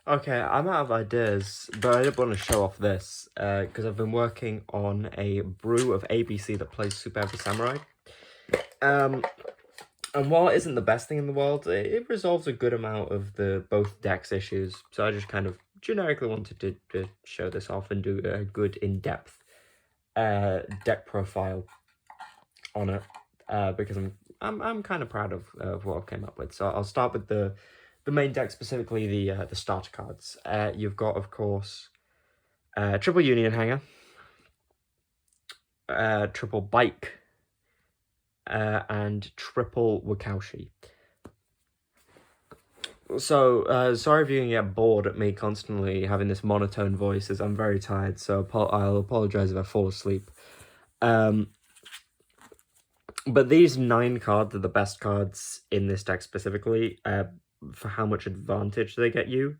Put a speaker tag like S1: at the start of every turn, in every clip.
S1: Okay, I'm out of ideas, but I did want to show off this, because I've been working on a brew of ABC that plays Super Heavy Samurai. Um, and while it isn't the best thing in the world, it resolves a good amount of the both decks issues. So I just kind of generically wanted to show this off and do a good in-depth deck profile on it, because I'm kind of proud of what I've came up with. So I'll start with the main deck, specifically the starter cards. You've got, of course, triple Union Hanger, triple Bike, and triple Wakaushi. So, sorry if you can get bored at me constantly having this monotone voice, as I'm very tired, so I'll apologize if I fall asleep. But these 9 cards are the best cards in this deck specifically, for how much advantage they get you.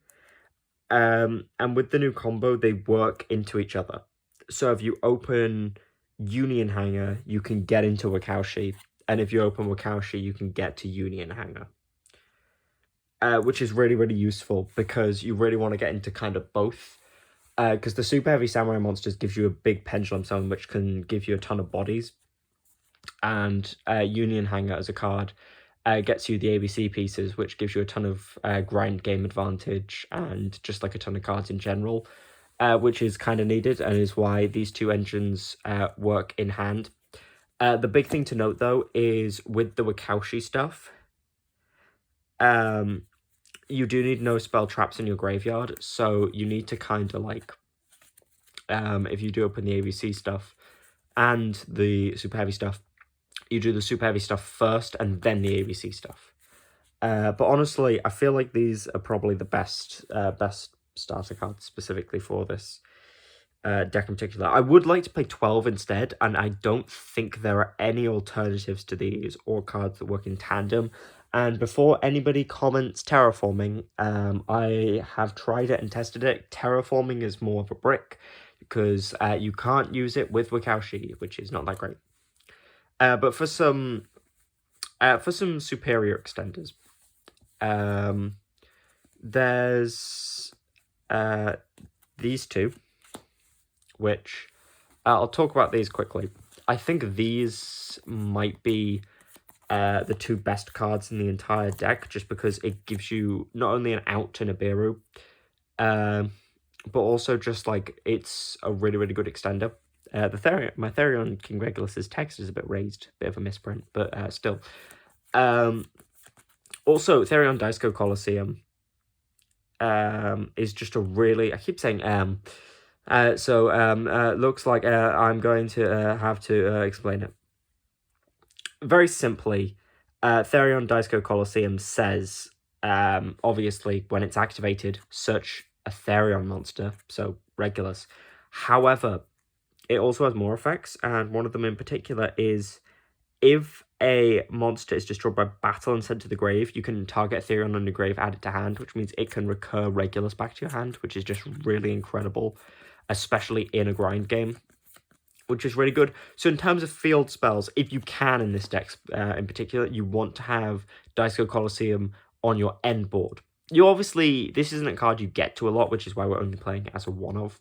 S1: And with the new combo, they work into each other. So if you open Union Hanger, you can get into Wakaushi, and if you open Wakaushi, you can get to Union Hanger. Which is really, really useful, because you really want to get into kind of both. Because the Super Heavy Samurai monsters gives you a big pendulum summon, which can give you a ton of bodies. And Union Hanger as a card gets you the ABC pieces, which gives you a ton of grind game advantage and just like a ton of cards in general, which is kind of needed and is why these two engines work in hand. The big thing to note, though, is with the Wakaushi stuff, you do need no spell traps in your graveyard, so you need to kind of like, if you do open the ABC stuff and the Super Heavy stuff, you do the Super Heavy stuff first and then the ABC stuff. But honestly, I feel like these are probably the best starter cards specifically for this deck in particular. I would like to play 12 instead, and I don't think there are any alternatives to these or cards that work in tandem. And before anybody comments terraforming, I have tried it and tested it. Terraforming is more of a brick, because you can't use it with Wakaushi, which is not that great. But for some superior extenders, there's these two, which I'll talk about these quickly. I think these might be the 2 best cards in the entire deck, just because it gives you not only an out to Nibiru, but also just like it's a really, really good extender. My Therion King Regulus's text is a bit raised, bit of a misprint, but still. Also, Therion Daisuke Colosseum is just a really, I keep saying looks like I'm going to have to explain it. Very simply, Therion Daisuke Colosseum says, obviously, when it's activated, search a Therion monster, so Regulus. However, it also has more effects, and one of them in particular is if a monster is destroyed by battle and sent to the grave, you can target a Therion on the grave, add it to hand, which means it can recur Regulus back to your hand, which is just really incredible, especially in a grind game, which is really good. So in terms of field spells, if you can in this deck in particular, you want to have Daisuke Colosseum on your end board. You obviously, this isn't a card you get to a lot, which is why we're only playing it as a one-of.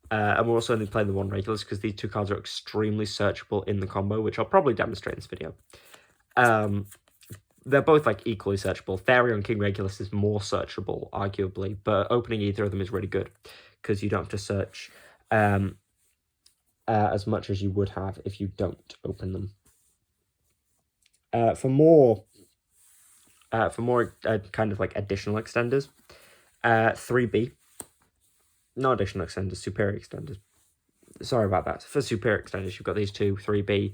S1: And we're also only playing the 1 Regulus, because these 2 cards are extremely searchable in the combo, which I'll probably demonstrate in this video. They're both like equally searchable. Therion King Regulus is more searchable, arguably, but opening either of them is really good, because you don't have to search as much as you would have if you don't open them. For more kind of like additional extenders, 3B. Not additional extenders, superior extenders. Sorry about that. For superior extenders, you've got these 2, 3B.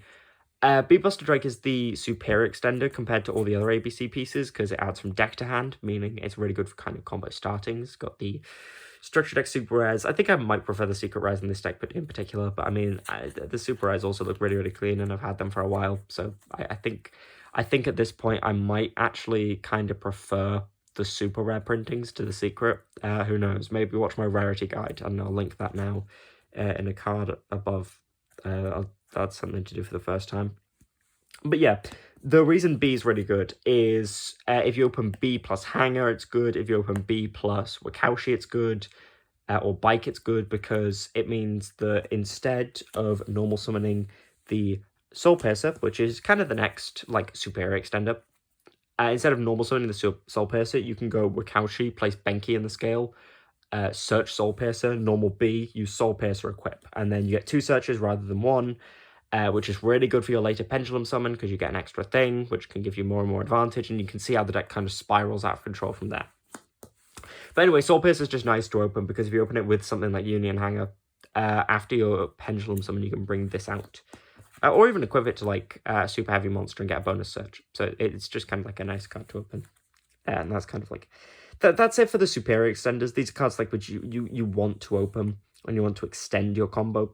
S1: Beatbuster Drake is the superior extender compared to all the other ABC pieces, because it adds from deck to hand, meaning it's really good for kind of combo startings. It's got the structure deck super rares. I think I might prefer the secret rares in this deck, but in particular. But I mean, the super rares also look really, really clean, and I've had them for a while. So I think at this point I might actually kind of prefer the super rare printings to the secret. Who knows? Maybe watch my rarity guide, and I'll link that now in a card above. That's something to do for the first time. But yeah, The reason B is really good is if you open B plus Hanger, it's good. If you open B plus Wakaushi, it's good. Or Bike, it's good because it means that instead of normal summoning the Soul Piercer, which is kind of the next like superior extender, instead of normal summoning the Soul Piercer, you can go Wakaushi, place Benki in the scale, search Soul Piercer, normal B, use Soul Piercer, equip, and then you get 2 searches rather than 1. Which is really good for your later Pendulum Summon because you get an extra thing, which can give you more and more advantage, and you can see how the deck kind of spirals out of control from there. But anyway, Soul Piercer is just nice to open because if you open it with something like Union Hanger, after your Pendulum Summon, you can bring this out. Or even equip it to like Super Heavy Monster and get a bonus search. So it's just kind of like a nice card to open. And that's kind of like... That's it for the superior extenders. These are cards like which you want to open and you want to extend your combo.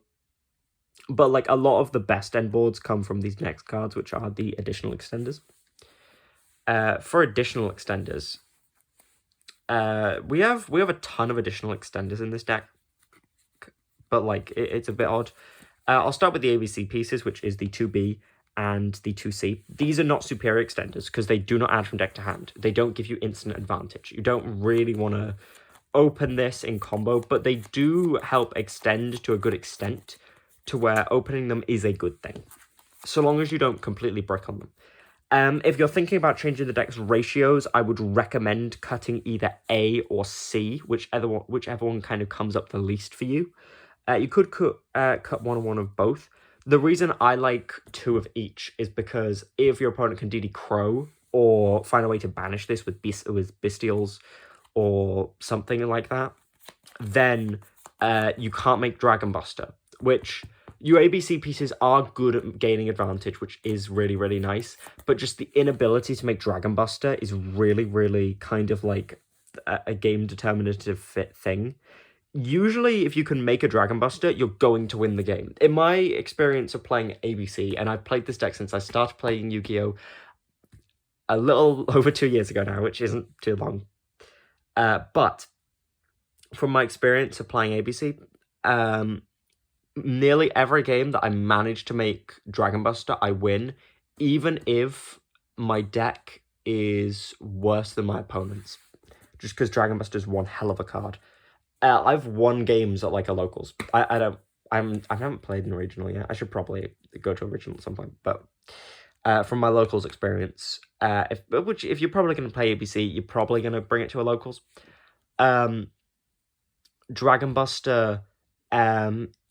S1: But like a lot of the best end boards come from these next cards, which are the additional extenders. For additional extenders, we have a ton of additional extenders in this deck, but like it's a bit odd. I'll start with the ABC pieces, which is the 2B and the 2C. These are not superior extenders because they do not add from deck to hand. They don't give you instant advantage. You don't really want to open this in combo, but they do help extend to a good extent to where opening them is a good thing, so long as you don't completely brick on them. If you're thinking about changing the deck's ratios, I would recommend cutting either A or C, whichever one kind of comes up the least for you. You could cut one of both. The reason I like 2 of each is because if your opponent can DD Crow or find a way to banish this with Bestials or something like that, then you can't make Dragon Buster, which your ABC pieces are good at gaining advantage, which is really, really nice. But just the inability to make Dragon Buster is really, really kind of like a game determinative fit thing. Usually, if you can make a Dragon Buster, you're going to win the game. In my experience of playing ABC, and I've played this deck since I started playing Yu-Gi-Oh! A little over 2 years ago now, which isn't too long. But from my experience of playing ABC, nearly every game that I manage to make Dragon Buster, I win, even if my deck is worse than my opponent's. Just because Dragon Buster is one hell of a card. I've won games at like a locals. I haven't played in a regional yet. I should probably go to a regional at some point. But from my locals experience, if you're probably going to play ABC, you're probably going to bring it to a locals. Dragon Buster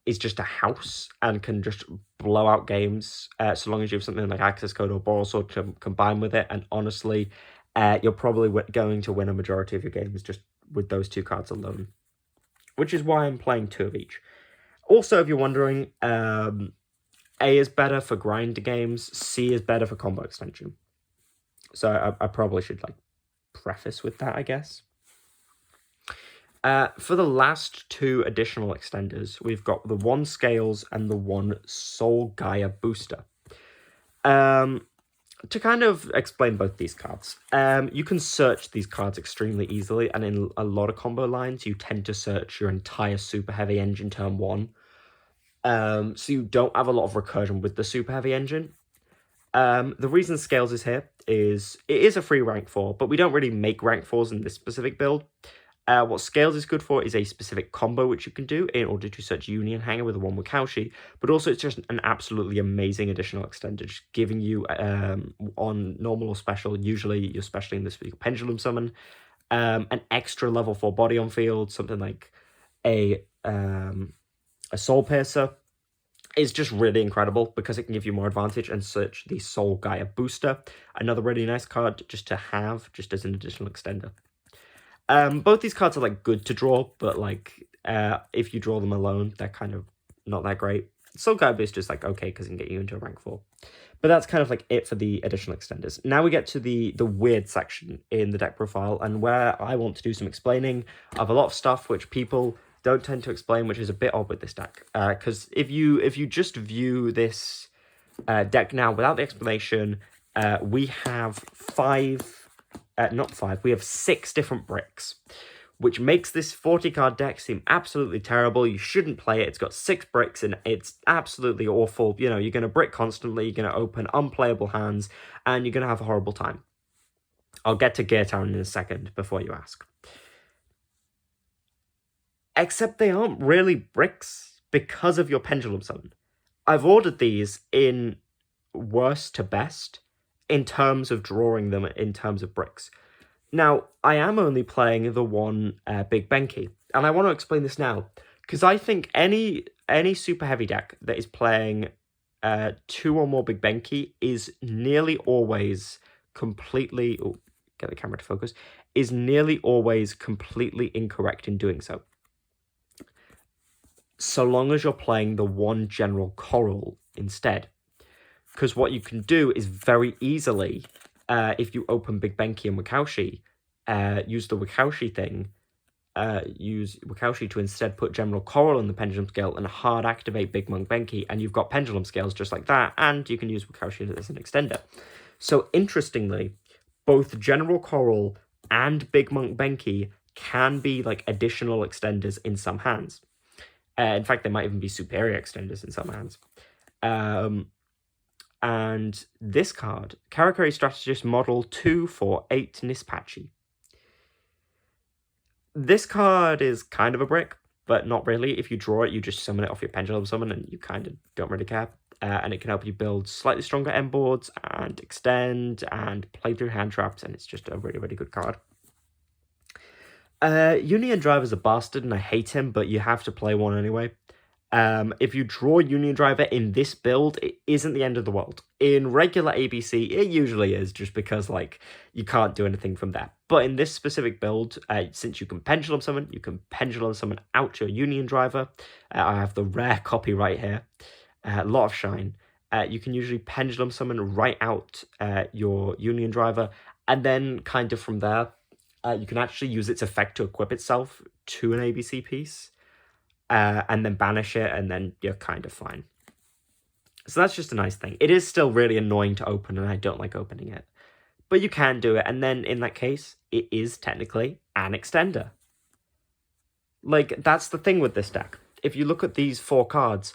S1: is just a house and can just blow out games so long as you have something like Access Code or Boral Sword to combine with it. And honestly, you're probably going to win a majority of your games just with those 2 cards alone, which is why I'm playing 2 of each. Also, if you're wondering, A is better for grind games, C is better for combo extension. So I probably should like preface with that, I guess. For the last 2 additional extenders, we've got the 1 Scales and the 1 Soul Gaia Booster. To kind of explain both these cards, you can search these cards extremely easily, and in a lot of combo lines, you tend to search your entire Super Heavy engine turn 1. So you don't have a lot of recursion with the Super Heavy engine. The reason Scales is here is it is a free rank 4, but we don't really make rank 4s in this specific build. What Scales is good for is a specific combo which you can do in order to search Union Hanger with a 1 Wakaushi, but also it's just an absolutely amazing additional extender, just giving you, on normal or special, usually you're specially in this Pendulum Summon, an extra level 4 body on field, something like a Soul Piercer, is just really incredible because it can give you more advantage and search the Soul Gaia Booster, another really nice card just to have, just as an additional extender. Both these cards are like good to draw, but like if you draw them alone, they're kind of not that great. Soul Gaia Booster is like okay because it can get you into a rank 4. But that's kind of like it for the additional extenders. Now we get to the weird section in the deck profile, and where I want to do some explaining of a lot of stuff which people don't tend to explain, which is a bit odd with this deck. Because if you just view this deck now without the explanation, we have 6 different bricks. which makes this 40-card deck seem absolutely terrible. You shouldn't play it. It's got 6 bricks and it's absolutely awful. You know, you're going to brick constantly, you're going to open unplayable hands, and you're going to have a horrible time. I'll get to Gear Town in a second before you ask. Except they aren't really bricks because of your Pendulum Summon. I've ordered these in worst to best in terms of drawing them in terms of bricks. Now, I am only playing the one Big Benki, and I want to explain this now, because I think any super heavy deck that is playing 2 or more Big Benki is nearly always completely... Oh, get the camera to focus. Is nearly always completely incorrect in doing so. So long as you're playing the one general coral instead. Because what you can do is very easily, if you open Big Benki and Wakaushi, use the Wakaushi thing, use Wakaushi to instead put General Coral in the Pendulum Scale and hard activate Big Monk Benki, and you've got Pendulum Scales just like that, and you can use Wakaushi as an extender. So interestingly, both General Coral and Big Monk Benki can be like additional extenders in some hands. In fact, they might even be superior extenders in some hands. And this card, Karakuri Strategist Model 2 for 8 Nispachi. This card is kind of a brick, but not really. If you draw it, you just summon it off your Pendulum Summon, and you kind of don't really care. And it can help you build slightly stronger end boards and extend and play through hand traps, and it's just a really, really good card. Union Driver's a bastard, and I hate him, but you have to play one anyway. If you draw Union Driver in this build, it isn't the end of the world. In regular ABC, it usually is, just because, like, you can't do anything from there. But in this specific build, since you can Pendulum Summon, you can Pendulum Summon out your Union Driver. I have the rare copy right here. A lot of shine. You can usually Pendulum Summon right out your Union Driver, and then kind of from there, you can actually use its effect to equip itself to an ABC piece, and then banish it, and then you're kind of fine. So that's just a nice thing. It is still really annoying to open, and I don't like opening it. But you can do it, and then in that case, it is technically an extender. Like, that's the thing with this deck. If you look at these 4 cards,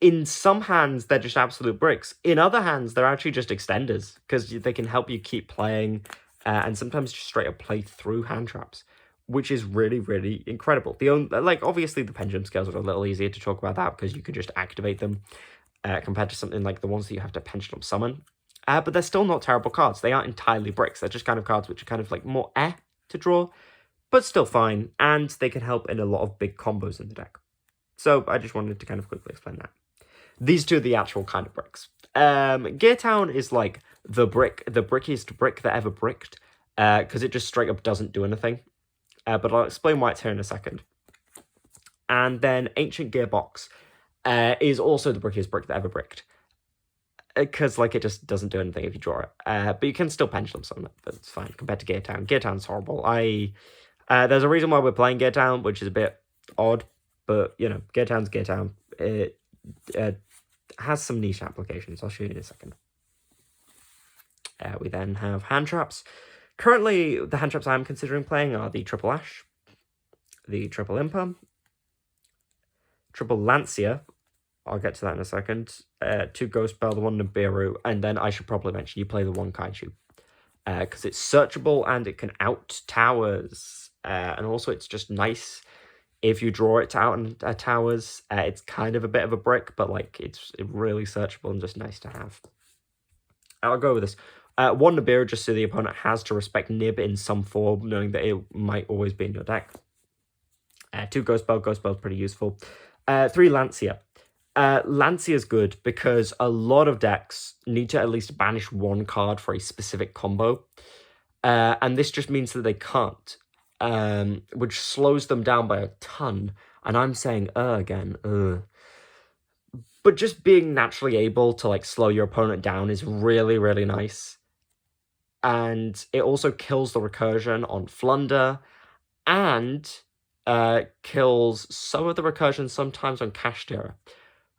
S1: in some hands, they're just absolute bricks. In other hands, they're actually just extenders, because they can help you keep playing, and sometimes just straight up play through hand traps, which is really, really incredible. Obviously, the Pendulum Scales are a little easier to talk about that, because you can just activate them, compared to something like the ones that you have to Pendulum Summon. But they're still not terrible cards. They aren't entirely bricks. They're just kind of cards which are kind of like more to draw, but still fine, and they can help in a lot of big combos in the deck. So I just wanted to kind of quickly explain that. These two are the actual kind of bricks. Gear Town is like the brickiest brick that ever bricked, because it just straight up doesn't do anything. But I'll explain why it's here in a second. And then Ancient Gearbox is also the brickiest brick that ever bricked, because like it just doesn't do anything if you draw it. But you can still Pendulum Summon it. That's fine compared to Gear Town. Gear Town's horrible. There's a reason why we're playing Gear Town, which is a bit odd, but you know, Gear Town's Gear Town. It has some niche applications. I'll show you in a second. We then have hand traps. Currently, the hand traps I'm considering playing are the Triple Ash, the Triple Impa, Triple Lancia. I'll get to that in a second. 2 Ghost Bell, the 1 Nibiru, and then I should probably mention you play the 1 Kaiju, because it's searchable and it can out towers, and also it's just nice if you draw it out and towers. It's kind of a bit of a brick, but like it's really searchable and just nice to have. I'll go with this. 1 Nibiru, just so the opponent has to respect Nib in some form, knowing that it might always be in your deck. 2 Ghost Bell. Ghost Bell's pretty useful. 3 Lancia. Lancia's good because a lot of decks need to at least banish 1 card for a specific combo. And this just means that they can't, which slows them down by a ton. And I'm saying, again, But just being naturally able to like slow your opponent down is really, really nice. And it also kills the recursion on Flunder, and kills some of the recursion sometimes on Kashtira.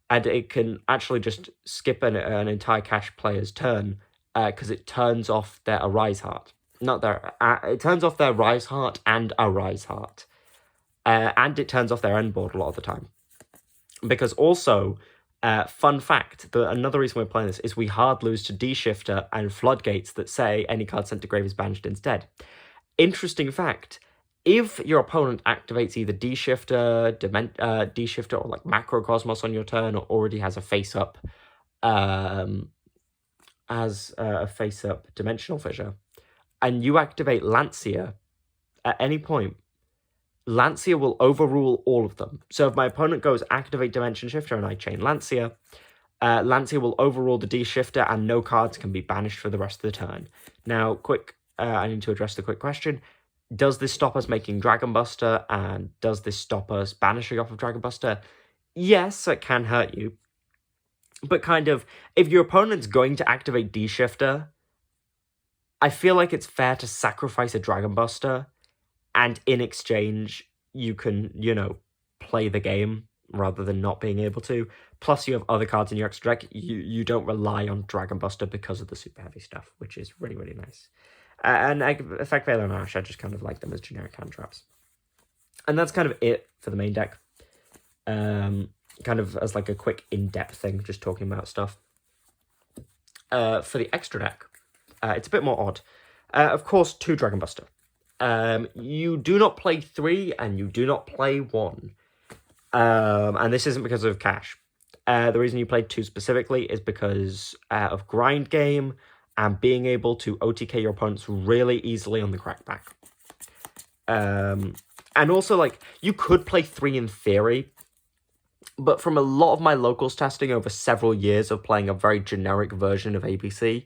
S1: And it can actually just skip an entire Cash player's turn, because it turns off their Arise Heart. not their, it turns off their Rise Heart and a Rise Heart. And it turns off their end board a lot of the time. Because also, fun fact, another reason we're playing this is we hard lose to D-Shifter and Floodgates that say any card sent to grave is banished instead. Interesting fact, if your opponent activates either D-Shifter, D-Shifter or like Macrocosmos on your turn, or already has a face-up, Dimensional Fissure, and you activate Lancia at any point, Lancia will overrule all of them. So if my opponent goes activate Dimension Shifter and I chain Lancia, Lancia will overrule the D-Shifter and no cards can be banished for the rest of the turn. Now, I need to address the quick question. Does this stop us making Dragon Buster, and does this stop us banishing off of Dragon Buster? Yes, it can hurt you. But kind of, if your opponent's going to activate D-Shifter, I feel like it's fair to sacrifice a Dragon Buster, and in exchange, you can, play the game rather than not being able to. Plus, you have other cards in your extra deck. You don't rely on Dragon Buster because of the super heavy stuff, which is really, really nice. And Effect Veil and Ash, I just kind of like them as generic hand traps. And that's kind of it for the main deck. Kind of as like a quick in-depth thing, just talking about stuff. For the extra deck, it's a bit more odd. Of course, 2 Dragon Buster. You do not play 3 and you do not play 1. And this isn't because of cash. The reason you played 2 specifically is because of grind game and being able to OTK your opponents really easily on the crackback. And also, like, you could play 3 in theory, but from a lot of my locals testing over several years of playing a very generic version of ABC,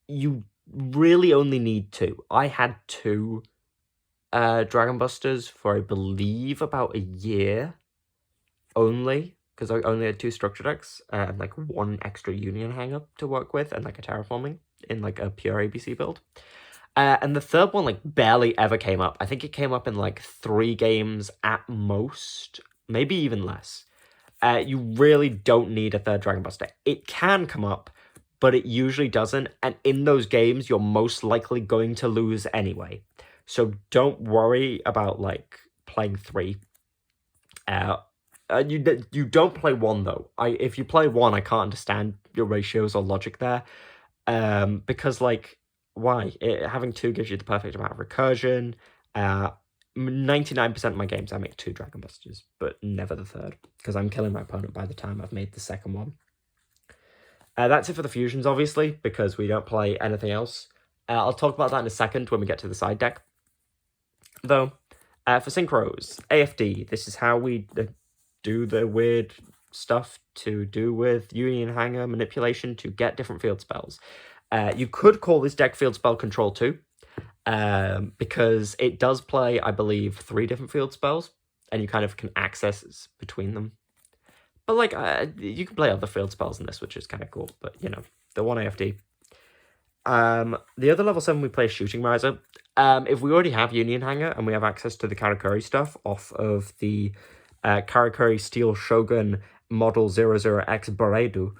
S1: you really only need 2. I had 2 Dragon Busters for, I believe, about a year only, because I only had 2 structure decks and like 1 extra Union Hanger to work with and like a Terraforming in like a pure ABC build. And the third one like barely ever came up. I think it came up in like 3 games at most, maybe even less. You really don't need a third Dragon Buster. It can come up, but it usually doesn't, and in those games, you're most likely going to lose anyway. So don't worry about, like, playing 3. You don't play 1, though. If you play 1, I can't understand your ratios or logic there, because, like, why? Having 2 gives you the perfect amount of recursion. 99% of my games, I make 2 Dragon Busters, but never the third, because I'm killing my opponent by the time I've made the second one. That's it for the fusions, obviously, because we don't play anything else. I'll talk about that in a second when we get to the side deck. Though, for synchros, AFD, this is how we do the weird stuff to do with Union Hanger manipulation to get different field spells. You could call this deck Field Spell Control 2, because it does play, I believe, 3 different field spells, and you kind of can access between them. But, like, you can play other field spells in this, which is kind of cool. But, the 1 AFD. The other level 7 we play is Shooting Riser. If we already have Union Hanger and we have access to the Karakuri stuff off of the Karakuri Steel Shogun Model 00X Boredu.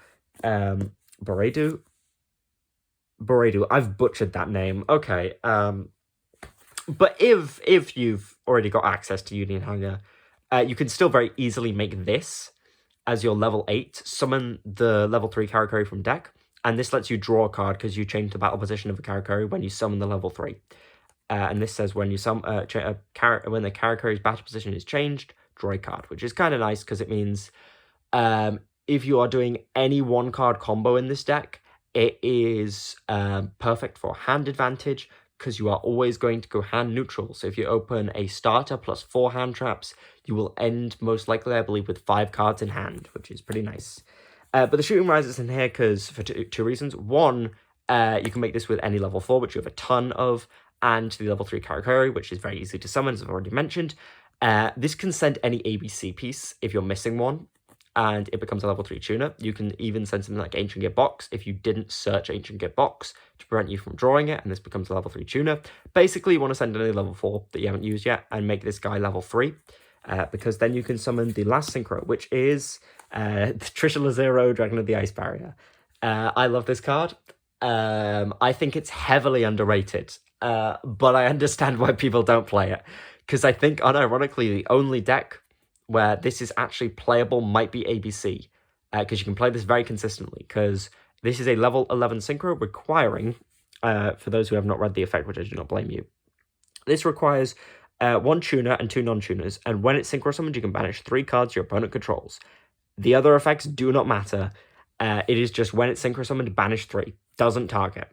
S1: Boredu. I've butchered that name. Okay. But if you've already got access to Union Hanger, you can still very easily make this as your level 8, summon the level 3 Karakuri from deck, and this lets you draw a card because you change the battle position of a Karakuri when you summon the level 3. And this says when you when the Karakuri's battle position is changed, draw a card, which is kind of nice because it means if you are doing any 1-card combo in this deck, it is perfect for hand advantage, because you are always going to go hand neutral. So if you open a starter plus 4 hand traps, you will end most likely, I believe, with 5 cards in hand, which is pretty nice. But the Shooting Rise is in here because for 2 reasons. 1, you can make this with any level 4, which you have a ton of, and the level 3 Karakuri, which is very easy to summon, as I've already mentioned. This can send any ABC piece if you're missing one, and it becomes a level 3 tuner. You can even send something like Ancient Gear Box if you didn't search Ancient Gear Box to prevent you from drawing it, and this becomes a level 3 tuner. Basically, you want to send any level 4 that you haven't used yet and make this guy level 3, because then you can summon the last synchro, which is Trishula Zero, Dragon of the Ice Barrier. I love this card. I think it's heavily underrated, but I understand why people don't play it. Because I think, unironically, the only deck where this is actually playable might be ABC. Because you can play this very consistently. Because this is a level 11 synchro requiring, for those who have not read the effect, which I do not blame you, this requires one tuner and two non-tuners. And when it's synchro summoned, you can banish 3 cards your opponent controls. The other effects do not matter. It is just when it's synchro summoned, banish 3. Doesn't target.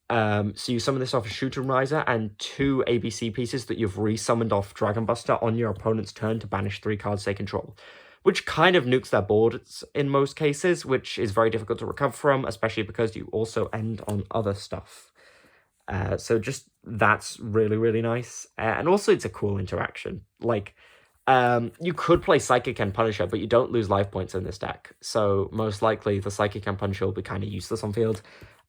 S1: So you summon this off a Shooter Riser and 2 ABC pieces that you've re-summoned off Dragon Buster on your opponent's turn to banish 3 cards they control, which kind of nukes their boards in most cases, which is very difficult to recover from, especially because you also end on other stuff. So just that's really, really nice. And also it's a cool interaction. Like, you could play Psychic and Punisher, but you don't lose life points in this deck. So most likely the Psychic and Punisher will be kind of useless on field.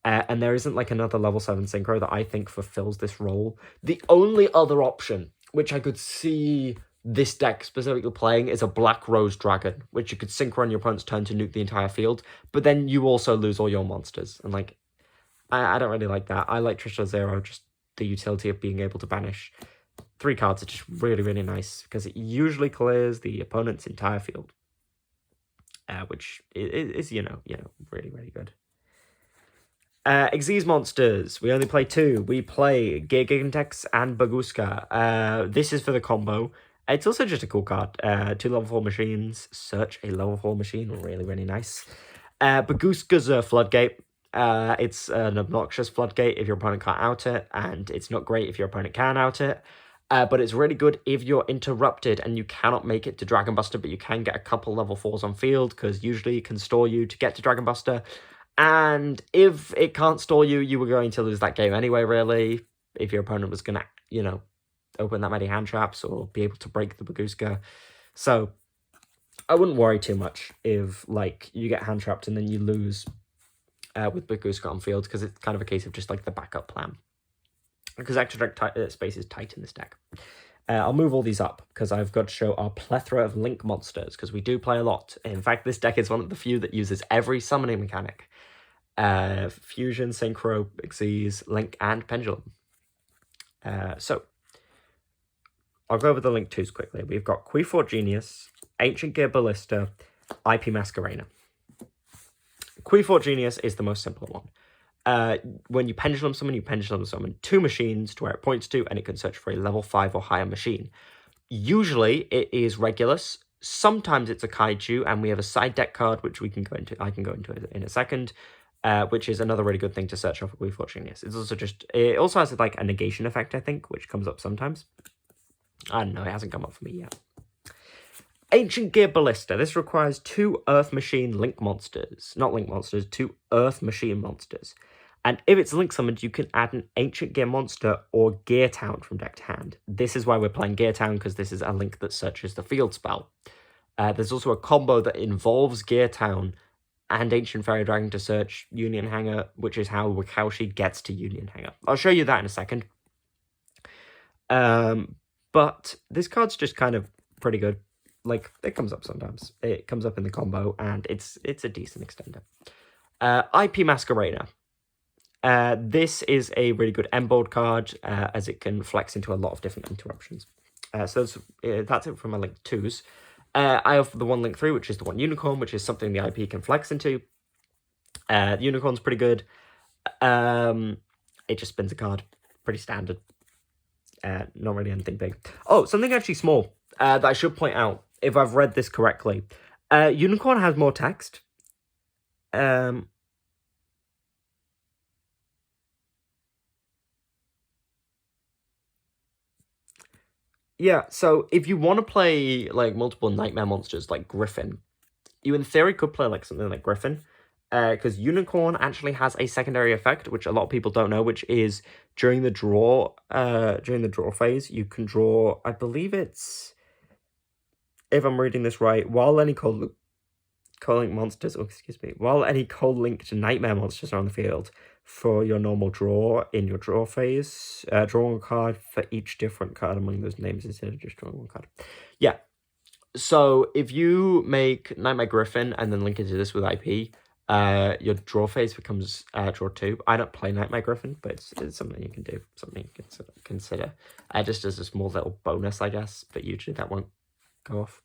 S1: And there isn't like another level 7 synchro that I think fulfills this role. The only other option, which I could see this deck specifically playing, is a Black Rose Dragon, which you could synchro on your opponent's turn to nuke the entire field, but then you also lose all your monsters. And like, I don't really like that. I like Trisha Zero, just the utility of being able to banish 3 cards are just really, really nice, because it usually clears the opponent's entire field. Which is, really, really good. Xyz monsters. We only play 2. We play Gear Gigantex and Baguska. This is for the combo. It's also just a cool card. 2 level 4 machines. Search a level 4 machine. Really, really nice. Baguska's a Floodgate. It's an obnoxious Floodgate if your opponent can't out it, and it's not great if your opponent can out it. But it's really good if you're interrupted and you cannot make it to Dragon Buster, but you can get a couple level 4s on field, because usually it can stall you to get to Dragon Buster. And if it can't stall you, you were going to lose that game anyway, really, if your opponent was going to, open that many hand traps or be able to break the Baguska. So I wouldn't worry too much if, like, you get hand trapped and then you lose with Baguska on field, because it's kind of a case of just, like, the backup plan. Because extra deck space is tight in this deck. I'll move all these up, because I've got to show our plethora of link monsters, because we do play a lot. In fact, this deck is one of the few that uses every summoning mechanic. Fusion, Synchro, Xyz, Link, and Pendulum. So, I'll go over the Link 2s quickly. We've got Queefort Genius, Ancient Gear Ballista, IP Masquerena. Queefort Genius is the most simple one. When you pendulum summon 2 machines to where it points to, and it can search for a level 5 or higher machine. Usually it is Regulus. Sometimes it's a Kaiju, and we have a side deck card which I can go into in a second, which is another really good thing to search off of Queefort Genius. It also has like a negation effect, I think, which comes up sometimes. I don't know, it hasn't come up for me yet. Ancient Gear Ballista. This requires 2 Earth Machine Link monsters. Not Link monsters, 2 Earth Machine monsters. And if it's Link summoned, you can add an Ancient Gear monster or Gear Town from deck to hand. This is why we're playing Gear Town, because this is a Link that searches the field spell. There's also a combo that involves Gear Town and Ancient Fairy Dragon to search Union Hanger, which is how Wakaushi gets to Union Hanger. I'll show you that in a second. But this card's just kind of pretty good. Like, it comes up sometimes. It comes up in the combo, and it's a decent extender. IP Masquerena. This is a really good M-board card, as it can flex into a lot of different interruptions. So that's it for my Link 2s. I have the one Link 3, which is the one Unicorn, which is something the IP can flex into. The Unicorn's pretty good. It just spins a card. Pretty standard. Not really anything big. Oh, something actually small that I should point out, if I've read this correctly. Unicorn has more text. Yeah, so if you want to play like multiple nightmare monsters like Griffin, you in theory could play like something like Griffin. Because Unicorn actually has a secondary effect, which a lot of people don't know, which is during the draw phase, you can draw, I believe it's, if I'm reading this right, while any cold link monsters, while any cold linked nightmare monsters are on the field, for your normal draw in your draw phase, draw a card for each different card among those names instead of just drawing one card. Yeah. So if you make Nightmare Griffin and then link into this with IP, your draw phase becomes draw 2. I don't play Nightmare Griffin, but it's something you can do, something you can consider. Just as a small little bonus, I guess, but usually that won't go off.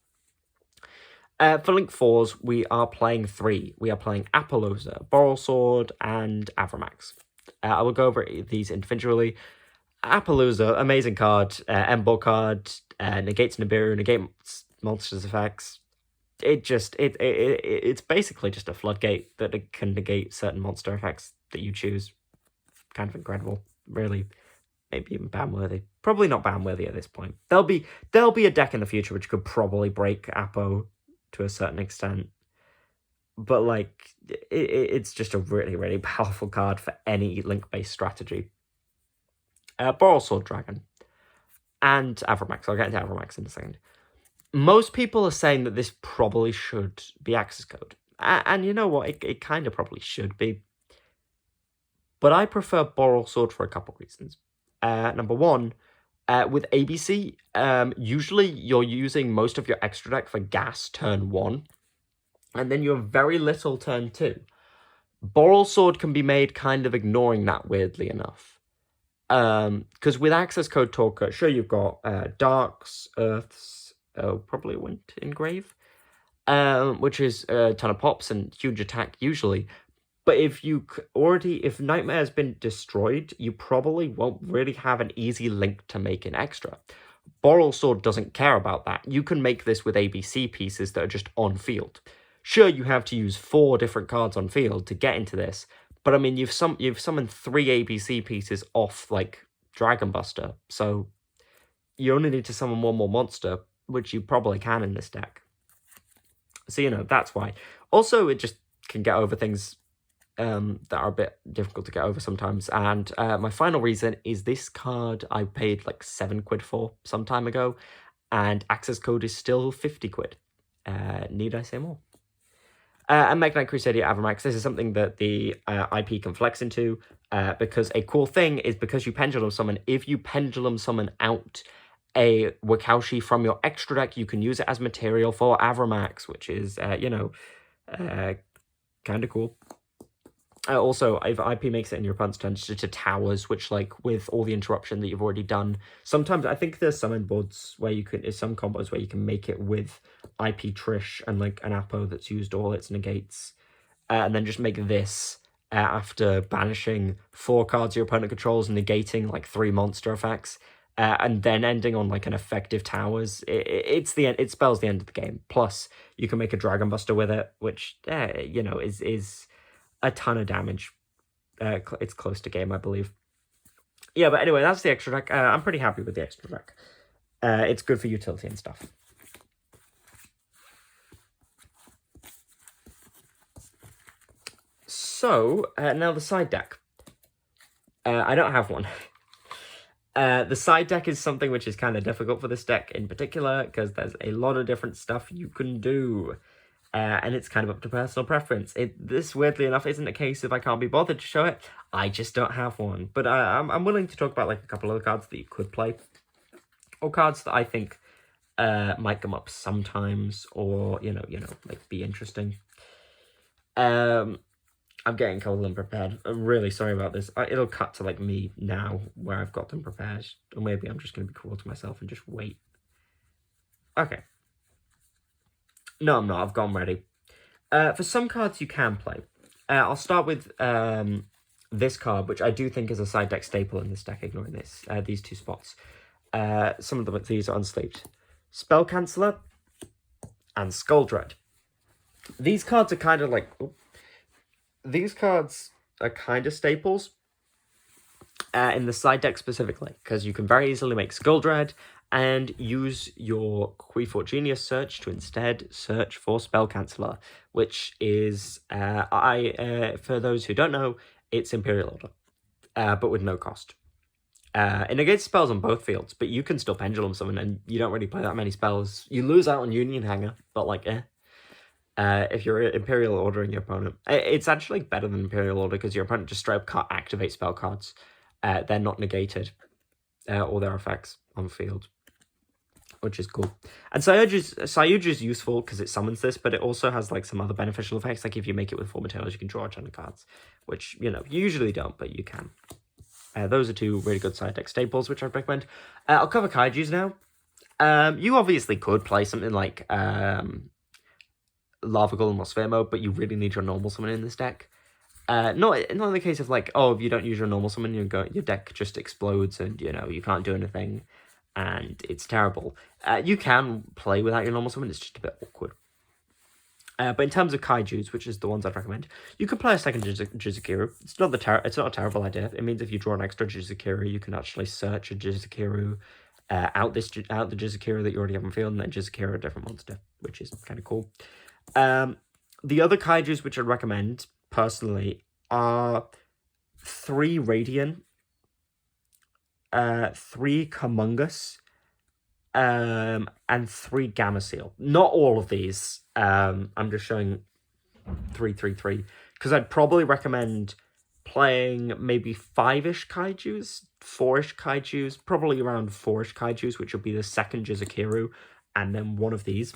S1: For Link 4s, we are playing 3. We are playing Appaloosa, Boral Sword, and Avramax. I will go over these individually. Appaloosa, amazing card, Embor card, negates Nibiru, negates monsters effects. It's basically just a floodgate that it can negate certain monster effects that you choose. Kind of incredible, really. Maybe even ban-worthy. Probably not ban-worthy at this point. There'll be a deck in the future which could probably break Appo to a certain extent, but like it's just a really, really powerful card for any Link-based strategy. Boral Sword Dragon and Avramax. I'll get into Avramax in a second. Most people are saying that this probably should be access code. And you know what? It kind of probably should be. But I prefer Boral Sword for a couple reasons. Number one, with ABC, usually you're using most of your extra deck for gas turn 1. And then you have very little turn 2. Boral Sword can be made kind of ignoring that, weirdly enough. Because with access code Talker, sure, you've got Darks, Earths, probably Wind Engrave, which is a ton of pops and huge attack usually. But if Nightmare has been destroyed, you probably won't really have an easy link to make an extra. Boral Sword doesn't care about that. You can make this with ABC pieces that are just on field. Sure, you have to use 4 different cards on field to get into this, but I mean, you've summoned 3 ABC pieces off, like, Dragon Buster, so you only need to summon 1 more monster, which you probably can in this deck. So, you know, that's why. Also, it just can get over things that are a bit difficult to get over sometimes. And my final reason is this card I paid like 7 quid for some time ago, and access code is still 50 quid. Need I say more? And Mega Knight Crusader Avramax, this is something that the IP can flex into, because a cool thing is, because you Pendulum Summon, if you Pendulum Summon out a Wakaushi from your extra deck, you can use it as material for Avramax, which is, kind of cool. Also, if IP makes it in your opponent's turn to towers, which, like, with all the interruption that you've already done, sometimes I think there's summon boards where some combos where you can make it with IP Trish and, like, an Appo that's used all its negates, and then just make this after banishing 4 cards your opponent controls and negating, like, 3 monster effects, and then ending on, like, an effective towers. It spells the end of the game. Plus, you can make a Dragon Buster with it, which, is a ton of damage. It's close to game, I believe. Yeah, but anyway, that's the extra deck. I'm pretty happy with the extra deck. It's good for utility and stuff. So, now the side deck. I don't have one. The side deck is something which is kind of difficult for this deck in particular, because there's a lot of different stuff you can do. And it's kind of up to personal preference. This, weirdly enough, isn't a case if I can't be bothered to show it. I just don't have one. But I'm willing to talk about, like, a couple of cards that you could play, or cards that I think might come up sometimes, or like, be interesting. I'm getting cold and prepared. I'm really sorry about this. It'll cut to, like, me now where I've got them prepared, or maybe I'm just gonna be cruel to myself and just wait. Okay. No, I'm not. I've gone ready. For some cards you can play. I'll start with this card, which I do think is a side deck staple in this deck, ignoring these 2 spots. Some of these are unsleeved. Spell Canceller and Skull Dread. These cards are kind of like... These cards are kind of staples in the side deck specifically, because you can very easily make Skull Dread and use your Queefort Genius search to instead search for Spell Canceller, which is, for those who don't know, it's Imperial Order, but with no cost. It negates spells on both fields, but you can still Pendulum Summon, and you don't really play that many spells. You lose out on Union Hanger, but, like, if you're Imperial Ordering your opponent. It's actually better than Imperial Order, because your opponent just straight up can't activate spell cards. They're not negated, or their effects on field. which is cool. And Sayuj is useful because it summons this, but it also has like some other beneficial effects. Like if you make it with 4 materials, you can draw a ton of cards, which, you usually don't, but you can. Those are 2 really good side deck staples, which I'd recommend. I'll cover Kaijus now. You obviously could play something like Lava Golem or Sphere Mode, but you really need your normal summon in this deck. Not in the case of like, if you don't use your normal summon, your deck just explodes and, you can't do anything, and it's terrible. You can play without your normal summon, it's just a bit awkward. But in terms of Kaijus, which is the ones I'd recommend, you could play a second Jizukiru. It's not a terrible idea. It means if you draw an extra Jizukiru, you can actually search a Jizukiru out the Jizukiru that you already have in field, and then Jizukiru a different monster, which is kind of cool. The other Kaijus which I'd recommend, personally, are 3 Radiant, 3 Kamungus, and 3 Gamma Seal. Not all of these. I'm just showing 3, because I'd probably recommend playing maybe 5-ish Kaijus, 4-ish Kaijus, probably around 4-ish Kaijus, which will be the second Jizukiru, and then one of these.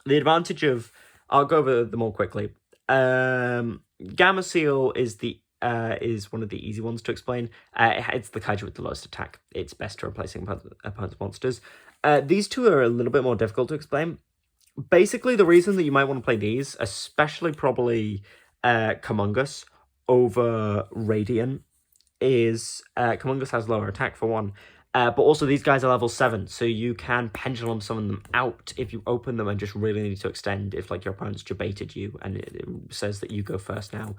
S1: The advantage of... I'll go over them all quickly. Gamma Seal is one of the easy ones to explain. It's the Kaiju with the lowest attack. It's best to replacing opponent's monsters. These 2 are a little bit more difficult to explain. Basically, the reason that you might want to play these, especially probably Kamungus over Radiant, is Kamungus has lower attack for one. But also these guys are level 7, so you can pendulum summon them out if you open them and just really need to extend if like your opponent's debated you and it says that you go first now.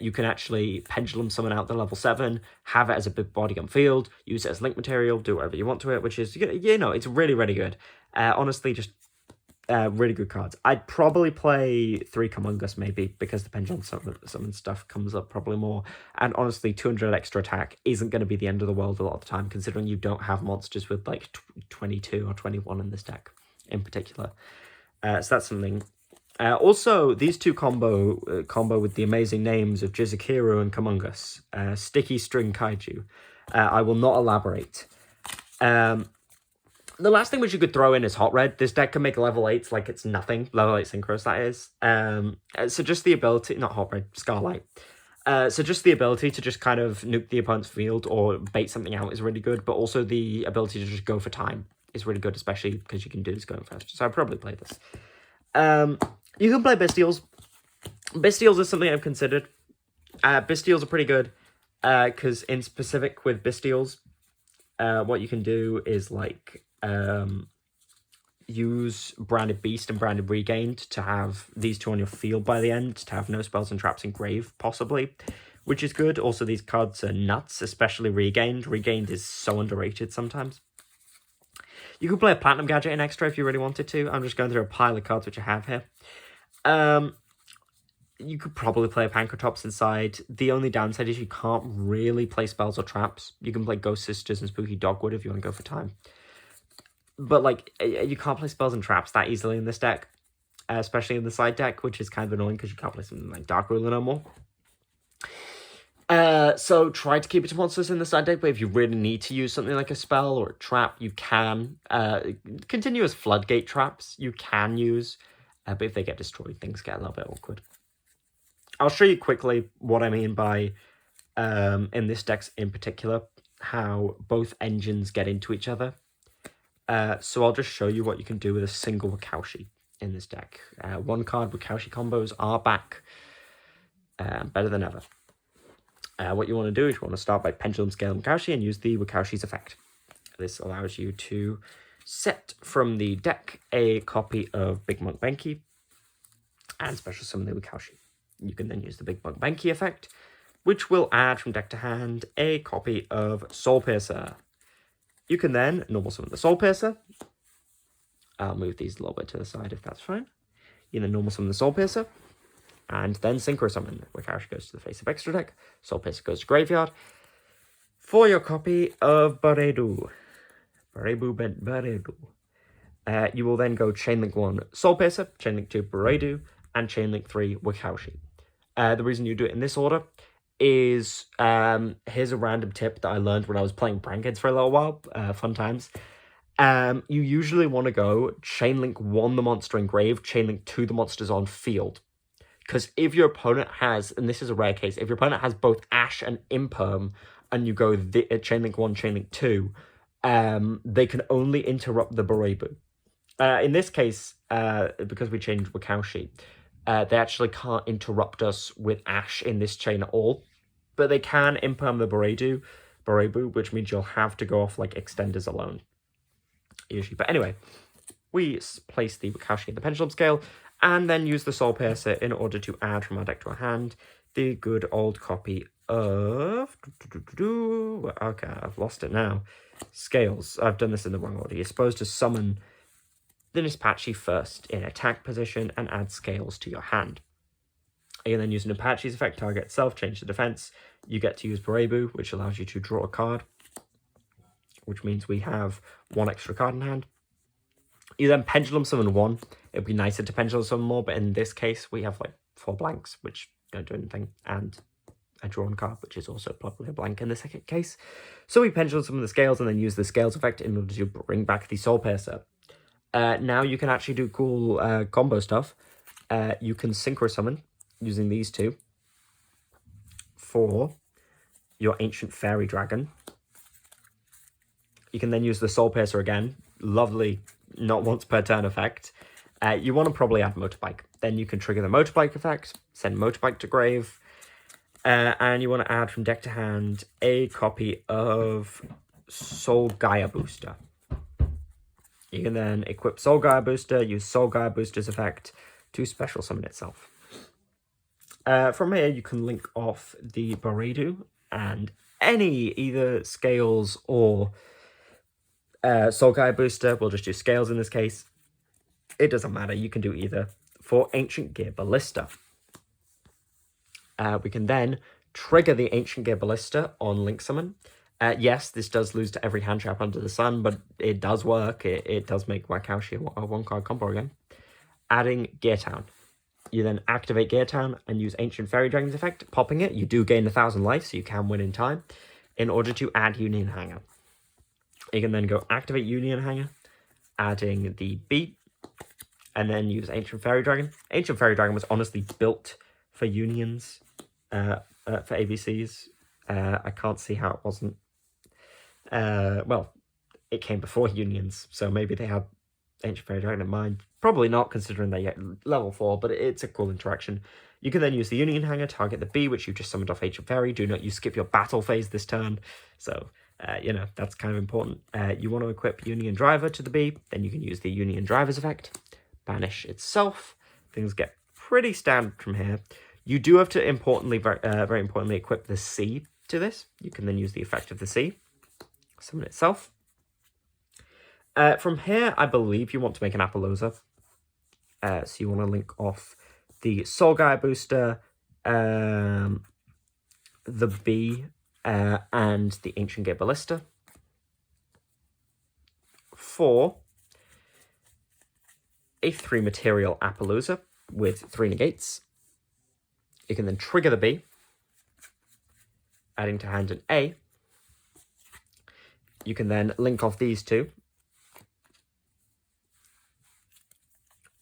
S1: You can actually pendulum summon out the level 7, have it as a big body on field, use it as link material, do whatever you want to it, which is, it's really, really good. Honestly, just really good cards. I'd probably play 3 Kamungus maybe, because the pendulum summon stuff comes up probably more. And honestly, 200 extra attack isn't going to be the end of the world a lot of the time, considering you don't have monsters with like 22 or 21 in this deck in particular. So that's something. Also, these 2 combo with the amazing names of Jizukiru and Kamungus. Sticky String Kaiju. I will not elaborate. The last thing which you could throw in is Hot Red. This deck can make level 8s like it's nothing. Level 8 synchros, that is. So just the ability... Not Hot Red, Scarlight. So just the ability to just kind of nuke the opponent's field or bait something out is really good, but also the ability to just go for time is really good, especially because you can do this going first. So I'd probably play this. You can play Bestials. Bestials is something I've considered. Bestials are pretty good, because in specific with Bestials, what you can do is like... use Branded Beast and Branded Regained to have these 2 on your field by the end, to have no spells and traps in grave, possibly, which is good. Also, these cards are nuts, especially Regained. Regained is so underrated sometimes. You could play a Platinum Gadget in extra if you really wanted to. I'm just going through a pile of cards which I have here. You could probably play a Pankratops inside. The only downside is you can't really play spells or traps. You can play Ghost Sisters and Spooky Dogwood if you want to go for time. But, like, you can't play spells and traps that easily in this deck, especially in the side deck, which is kind of annoying because you can't play something like Dark Ruler no more. So try to keep it to monsters in the side deck, but if you really need to use something like a spell or a trap, you can. Continuous Floodgate traps you can use, but if they get destroyed, things get a little bit awkward. I'll show you quickly what I mean by, in this deck in particular, how both engines get into each other. So I'll just show you what you can do with a single Wakaushi in this deck. 1 card Wakaushi combos are back, better than ever. What you want to do is you want to start by Pendulum Scale Wakaushi and use the Wakaushi's effect. This allows you to set from the deck a copy of Big Monk Benki and special summon the Wakaushi. You can then use the Big Monk Benki effect, which will add from deck to hand a copy of Soul Piercer. You can then normal summon the Soul Piercer. I'll move these a little bit to the side if that's fine. You then normal summon the Soul Piercer, and then synchro summon. Wakaushi goes to the face of extra deck. Soul Piercer goes to graveyard. For your copy of Baredu. Baredu. You will then go Chainlink 1 Soul Piercer, Chainlink 2 Baredu, and Chainlink 3 Wakaushi. The reason you do it in this order is, here's a random tip that I learned when I was playing Brankets for a little while. Fun times. You usually want to go chainlink 1 the monster in grave, chainlink 2 the monsters on field. Because if your opponent has, and this is a rare case, if your opponent has both Ash and Imperm, and you go chainlink 1, chainlink 2, they can only interrupt the Berebu. In this case, because we changed Wakaushi, they actually can't interrupt us with Ash in this chain at all. But they can Imperm the Berebu, which means you'll have to go off like extenders alone. Usually. But anyway, we place the Wakaushi in the pendulum scale, and then use the Soul Piercer in order to add from our deck to our hand the good old copy of... Okay, I've lost it now. Scales. I've done this in the wrong order. You're supposed to summon the Nispatchi first in attack position and add Scales to your hand. You can then use an Apache's effect, target itself, change the defense. You get to use Berebu, which allows you to draw a card, which means we have 1 extra card in hand. You then pendulum summon 1. It'd be nicer to pendulum summon more, but in this case, we have like 4 blanks, which don't do anything, and a drawn card, which is also probably a blank in the second case. So we pendulum summon the Scales and then use the Scales effect in order to bring back the Soul Piercer. Now you can actually do cool combo stuff. You can synchro summon using these two for your Ancient Fairy Dragon. You can then use the Soul Piercer again. Lovely, not once per turn effect. You want to probably add Motorbike. Then you can trigger the Motorbike effect, send Motorbike to grave, and you want to add from deck to hand a copy of Soul Gaia Booster. You can then equip Soul Gaia Booster, use Soul Gaia Booster's effect to special summon itself. From here, you can link off the Beredu and any either Scales or Soul Gaia Booster. We'll just do Scales in this case. It doesn't matter, you can do either. For Ancient Gear Ballista. We can then trigger the Ancient Gear Ballista on Link Summon. Yes, this does lose to every hand trap under the sun, but it does work. It does make Wakaushi a 1-card combo again. Adding Gear Town. You then activate Gear Town and use Ancient Fairy Dragon's effect. Popping it, you do gain 1,000 life, so you can win in time, in order to add Union Hanger. You can then go activate Union Hanger, adding the beat, and then use Ancient Fairy Dragon. Ancient Fairy Dragon was honestly built for unions, for ABCs. I can't see how it wasn't. Well, it came before unions, so maybe they had Ancient Fairy Dragon in mind. Probably not, considering they're yet level 4, but it's a cool interaction. You can then use the Union Hanger, target the bee, which you just summoned off Ancient Fairy. Do not skip your battle phase this turn, so... that's kind of important. You want to equip Union Driver to the bee, then you can use the Union Driver's effect, banish itself. Things get pretty standard from here. You do have to very importantly equip the C to this. You can then use the effect of the C, summon itself. From here, I believe you want to make an Appaloosa. So you want to link off the Soul Gaia Booster, the bee, and the Ancient Gear Ballista for a 3-material Appaloosa with 3 negates. You can then trigger the B, adding to hand an A. You can then link off these two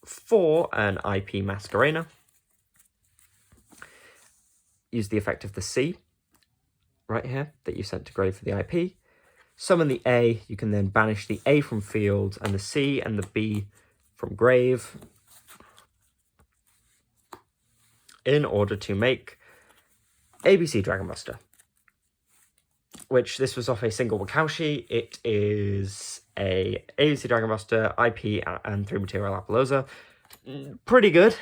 S1: for an IP Masquerena. Use the effect of the C right here that you sent to grave for the IP. Summon the A. You can then banish the A from field and the C and the B from grave in order to make ABC Dragon Buster, which this was off a single Wakaushi. It is a ABC Dragon Buster, IP, and 3-material Appaloosa. Pretty good,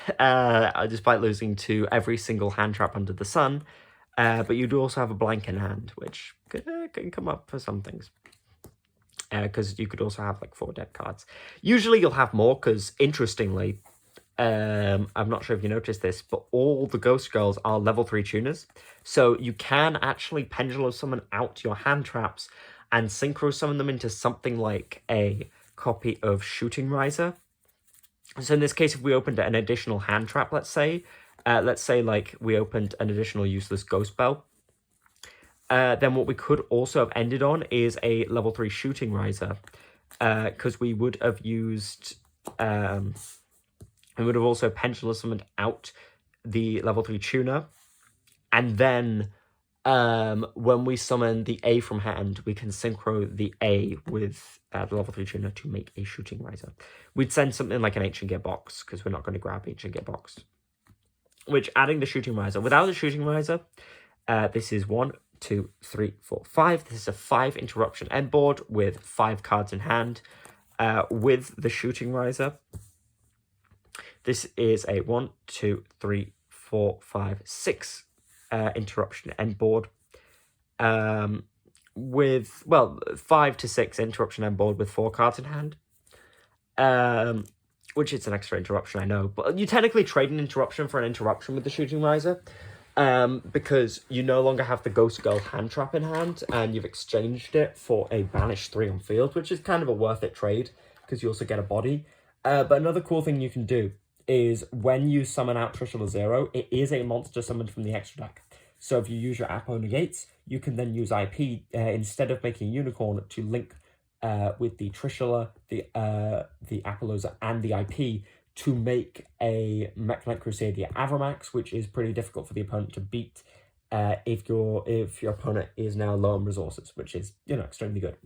S1: despite losing to every single hand trap under the sun. But you do also have a blank in hand, which can come up for some things. Because you could also have like 4 dead cards. Usually you'll have more, because interestingly, I'm not sure if you noticed this, but all the Ghost Girls are level 3 tuners. So you can actually pendulum summon out your hand traps and synchro summon them into something like a copy of Shooting Riser. So in this case, if we opened an additional hand trap, let's say like we opened an additional useless Ghost Bell, then what we could also have ended on is a level 3 Shooting Riser, because we would have used, we would have also pendulum summoned out the level 3 tuner, and then when we summon the A from hand, we can synchro the A with the level 3 tuner to make a shooting riser. We'd send something like an ancient gearbox, because we're not going to grab ancient gearbox. Which, adding the shooting riser, without the shooting riser, this is 1, 2, 3, 4, 5. This is a 5 interruption end board with 5 cards in hand. With the shooting riser, this is a 1, 2, 3, 4, 5, 6 interruption end board. With, well, 5 to 6 interruption end board with 4 cards in hand. Which is an extra interruption, I know. But you technically trade an interruption for an interruption with the shooting riser. Because you no longer have the Ghost Girl hand trap in hand, and you've exchanged it for a banish 3 on field, which is kind of a worth it trade, because you also get a body. But another cool thing you can do is when you summon out Trishula Zero, it is a monster summoned from the extra deck. So if you use your Apo Negates, you can then use IP instead of making a Unicorn to link with the Trishula, the Apollosa, and the IP to make a Mech-Knight Crusader Avramax, which is pretty difficult for the opponent to beat if your opponent is now low on resources, which is, extremely good.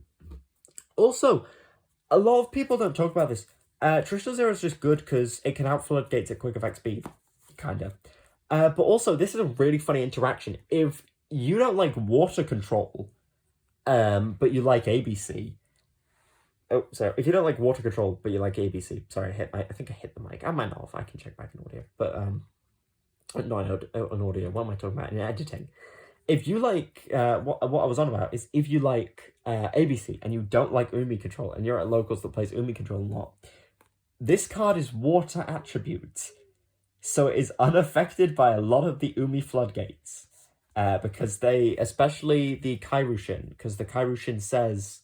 S1: Also, a lot of people don't talk about this. Trishula Zero is just good because it can out floodgates at quick effect speed, kind of. But also, this is a really funny interaction. If you don't like water control, but you like ABC. Oh, sorry. If you don't like water control, but you like ABC. Sorry, I think I hit the mic. I might not have. I can check back in audio. But, no, I know on audio. What am I talking about? In editing. If you like, what I was on about is if you like ABC and you don't like Umi control, and you're at locals that plays Umi control a lot, this card is water attribute. So it is unaffected by a lot of the Umi floodgates. Because they, especially the Kairushin, because the Kairushin says,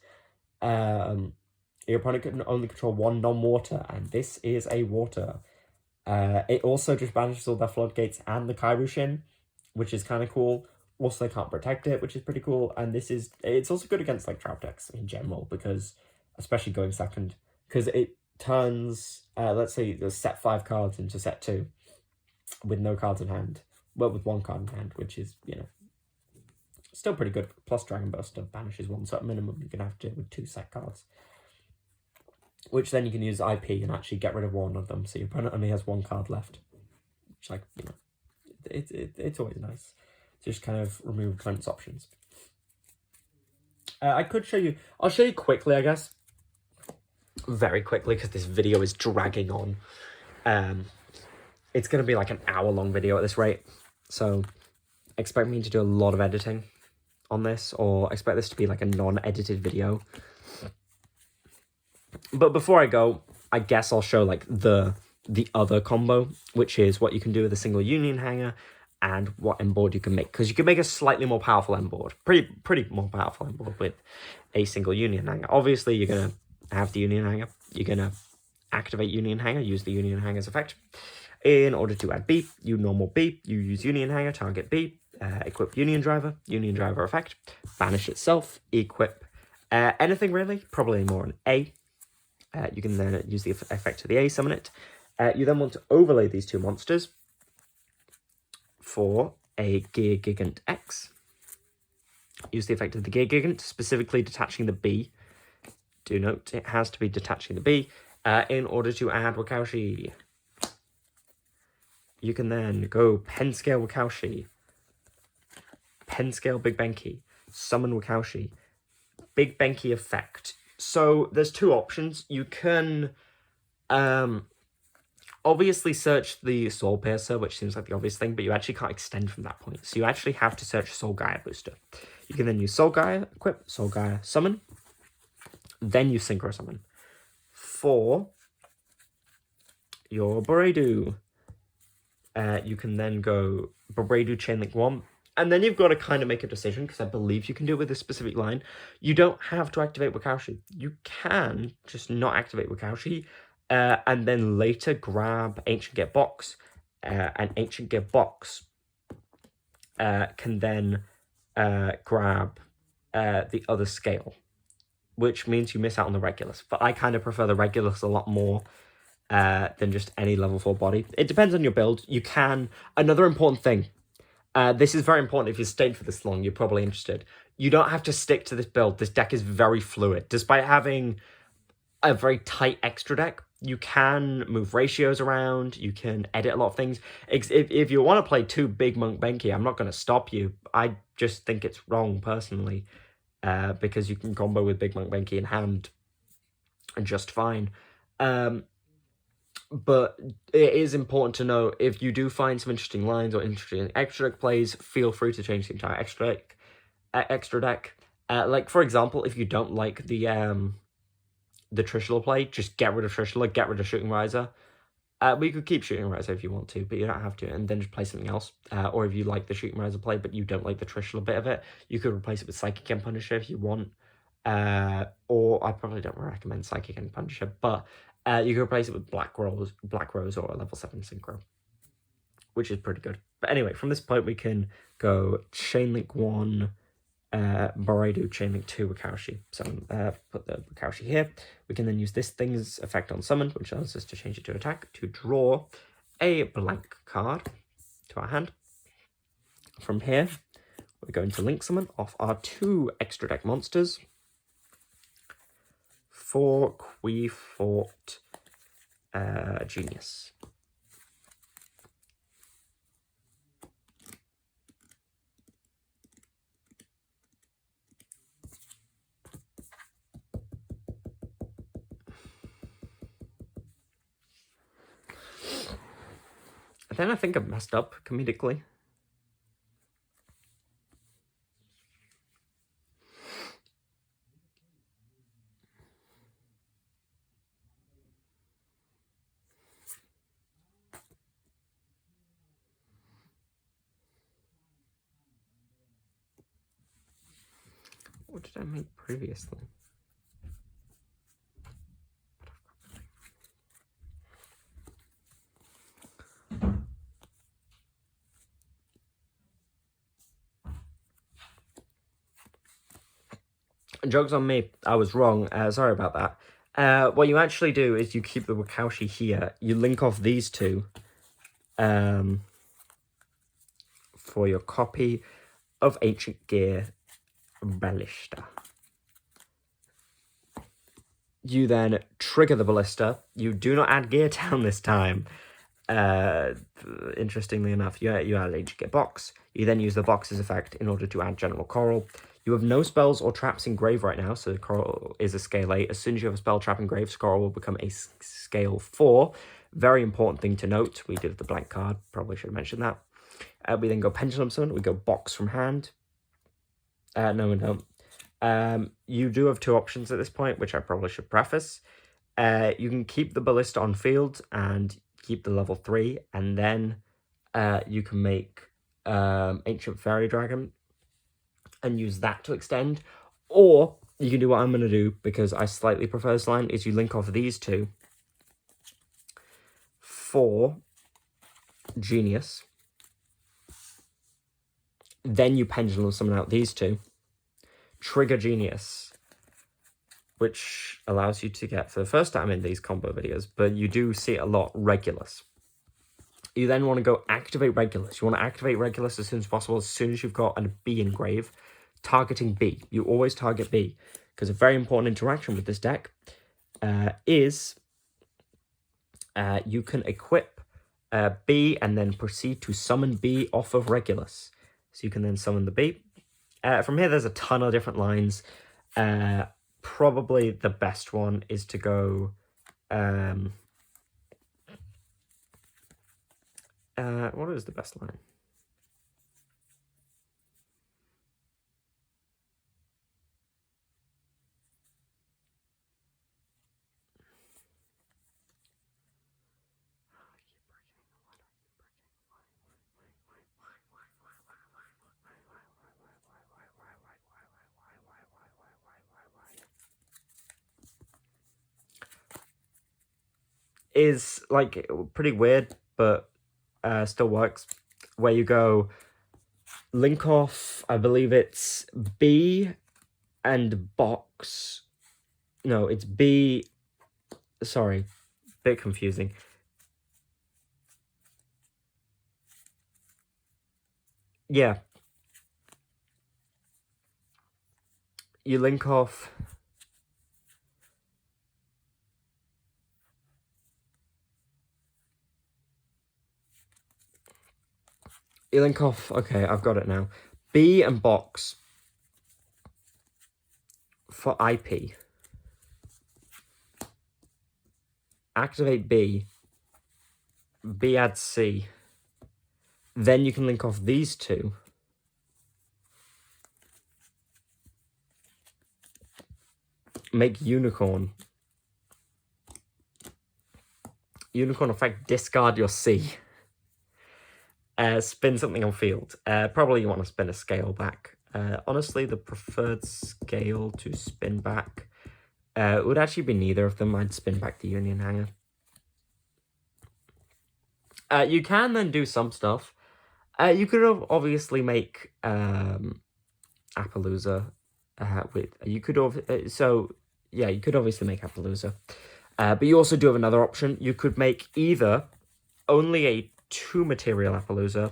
S1: your opponent can only control 1 non-water, and this is a water. It also just banishes all their floodgates and the Kairushin, which is kind of cool. Also, they can't protect it, which is pretty cool. And it's also good against like trap decks in general, because, especially going second, because it turns, let's say, the set 5 cards into set 2 with no cards in hand. Well, with 1 card in hand, which is, still pretty good. Plus Dragon Buster banishes 1, so at minimum you're going to have to do it with 2 set cards. Which then you can use IP and actually get rid of 1 of them, so your opponent only has 1 card left. Which, like, it's always nice to just kind of remove opponent's options. I could show you, I'll show you quickly, I guess. Very quickly, because this video is dragging on. It's going to be like an hour-long video at this rate. So, expect me to do a lot of editing on this, or expect this to be like a non-edited video. But before I go, I guess I'll show like the other combo, which is what you can do with a single Union Hanger and what end board you can make. Because you can make a slightly more powerful end board, pretty more powerful end board with a single Union Hanger. Obviously, you're going to have the Union Hanger. You're going to activate Union Hanger, use the Union Hanger's effect. In order to add B, you normal B, you use Union Hanger, target B, equip Union Driver effect, banish itself, equip anything really, probably more an A. You can then use the effect of the A, summon it. You then want to overlay these 2 monsters for a Gear Gigant X. Use the effect of the Gear Gigant, specifically detaching the B. Do note, it has to be detaching the B in order to add Wakaushi. You can then go Pen Scale Wakaushi, Pen Scale Big Benki, summon Wakaushi, Big Benki effect. So there's 2 options. You can obviously search the Soul Piercer, which seems like the obvious thing, but you actually can't extend from that point. So you actually have to search Soul Gaia Booster. You can then use Soul Gaia, equip, Soul Gaia, summon, then you Synchro Summon. For your Boredu, you can then go Boredu Chainlink 1, and then you've got to kind of make a decision, because I believe you can do it with a specific line. You don't have to activate Wakaushi. You can just not activate Wakaushi, and then later grab Ancient Gearbox, and Ancient Gearbox can then grab the other scale, which means you miss out on the Regulus. But I kind of prefer the Regulus a lot more than just any level 4 body. It depends on your build. You can... Another important thing, this is very important. If you stayed for this long, you're probably interested. You don't have to stick to this build. This deck is very fluid. Despite having a very tight extra deck, you can move ratios around, you can edit a lot of things. If you want to play 2 big Monk Benki, I'm not going to stop you. I just think it's wrong, personally, because you can combo with big Monk Benki in hand just fine. But it is important to know, if you do find some interesting lines or interesting extra deck plays, feel free to change the entire extra deck. Like, for example, if you don't like the Trishula play, just get rid of Trishula, get rid of Shooting Riser. We could keep Shooting Riser if you want to, but you don't have to, and then just play something else. Or if you like the Shooting Riser play, but you don't like the Trishula bit of it, you could replace it with Psychic and Punisher if you want. Or I probably don't recommend Psychic and Punisher, but you could replace it with Black Rose or a level 7 Synchro, which is pretty good. But anyway, from this point we can go Chainlink 1, Boraidu, Chainlink 2, Wakaushi. So put the Wakaushi here. We can then use this thing's effect on summon, which allows us to change it to attack, to draw a blank card to our hand. From here, we're going to link summon off our 2 extra deck monsters for Queefort Genius. Then I think I messed up comedically. What did I make previously? Joke's on me, I was wrong. Sorry about that. What you actually do is you keep the Wakaushi here. You link off these 2 for your copy of Ancient Gear Ballista. You then trigger the Ballista. You do not add Gear down this time. Interestingly enough, you add Ancient Gear Box. You then use the Box's effect in order to add General Coral. You have no spells or traps in Grave right now, so Coral is a scale 8. As soon as you have a spell trap in Grave, Coral will become a scale 4. Very important thing to note. We did the blank card. Probably should have mentioned that. We then go Pendulum Summon. We go Box from hand. No, we don't. You do have 2 options at this point, which I probably should preface. You can keep the Ballista on field and keep the level 3, and then you can make Ancient Fairy Dragon and use that to extend. Or you can do what I'm going to do, because I slightly prefer this line, is you link off these 2 for Genius. Then you Pendulum Summon out these 2. Trigger Genius, which allows you to get, for the first time in these combo videos, but you do see it a lot, Regulus. You then want to go activate Regulus. You want to activate Regulus as soon as possible, as soon as you've got a B in Grave. Targeting B. You always target B, because a very important interaction with this deck is you can equip B and then proceed to summon B off of Regulus. So you can then summon the B. From here, there's a ton of different lines. Probably the best one is to go... what is the best line? Is like pretty weird, but still works. Where you go link off, I believe it's B and Box No, it's B. Sorry, bit confusing. Yeah. You link off. Okay, I've got it now. B and box for IP. Activate B. B adds C. Then you can link off these two. Make unicorn. Unicorn effect, discard your C. Spin something on field. Probably you want to spin a scale back. Honestly, the preferred scale to spin back would actually be neither of them. I'd spin back the Union Hanger. You can then do some stuff. You could obviously make Appaloosa with. You could you could obviously make Appaloosa, but you also do have another option. You could make either only a 2-material Appaloosa,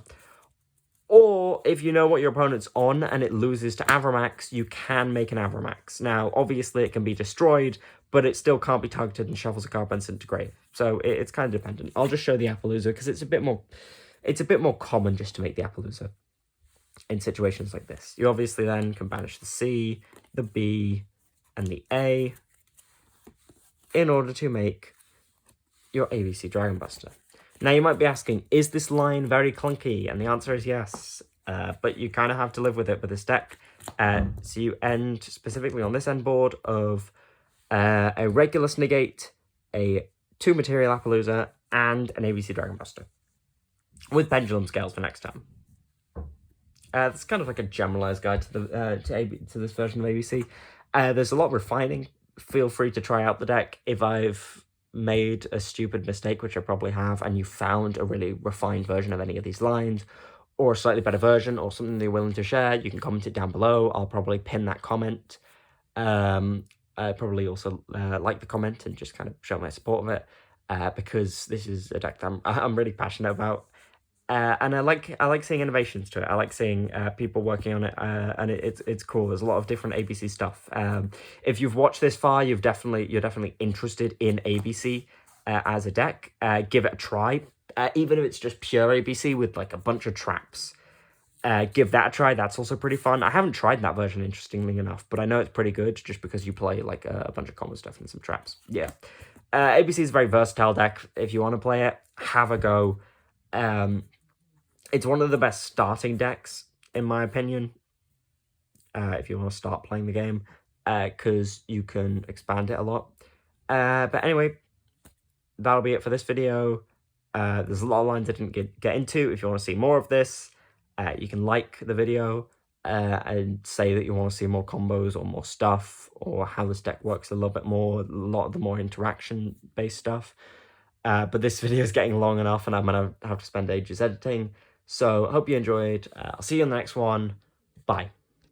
S1: or if you know what your opponent's on and it loses to Avramax, you can make an Avramax. Now, obviously, it can be destroyed, but it still can't be targeted and shuffles a card and sent to grave. So it's kind of dependent. I'll just show the Appaloosa because it's a bit more common just to make the Appaloosa in situations like this. You obviously then can banish the C, the B, and the A in order to make your ABC Dragon Buster. Now, you might be asking, is this line very clunky? And the answer is yes, but you kind of have to live with it with this deck. So you end specifically on this end board of a Regulus Negate, a 2-material Appaloosa, and an ABC Dragon Buster with Pendulum Scales for next time. That's kind of like a generalized guide to the to this version of ABC. There's a lot of refining. Feel free to try out the deck. If I've made a stupid mistake, which I probably have, and you found a really refined version of any of these lines, or a slightly better version, or something you're willing to share, you can comment it down below. I'll probably pin that comment. I probably also like the comment and just kind of show my support of it, because this is a deck that I'm really passionate about. And I like seeing innovations to it. I like seeing people working on it, and it's cool. There's a lot of different ABC stuff. If you've watched this far, you're definitely interested in ABC as a deck. Give it a try, even if it's just pure ABC with like a bunch of traps. Give that a try. That's also pretty fun. I haven't tried that version, interestingly enough, but I know it's pretty good just because you play like a bunch of common stuff and some traps. Yeah, ABC is a very versatile deck. If you want to play it, have a go. It's one of the best starting decks, in my opinion, if you want to start playing the game, because you can expand it a lot. But anyway, that'll be it for this video. There's a lot of lines I didn't get into. If you want to see more of this, you can like the video and say that you want to see more combos or more stuff, or how this deck works a little bit more, a lot of the more interaction-based stuff. But this video is getting long enough, and I'm going to have to spend ages editing. So, hope you enjoyed. I'll see you in the next one. Bye.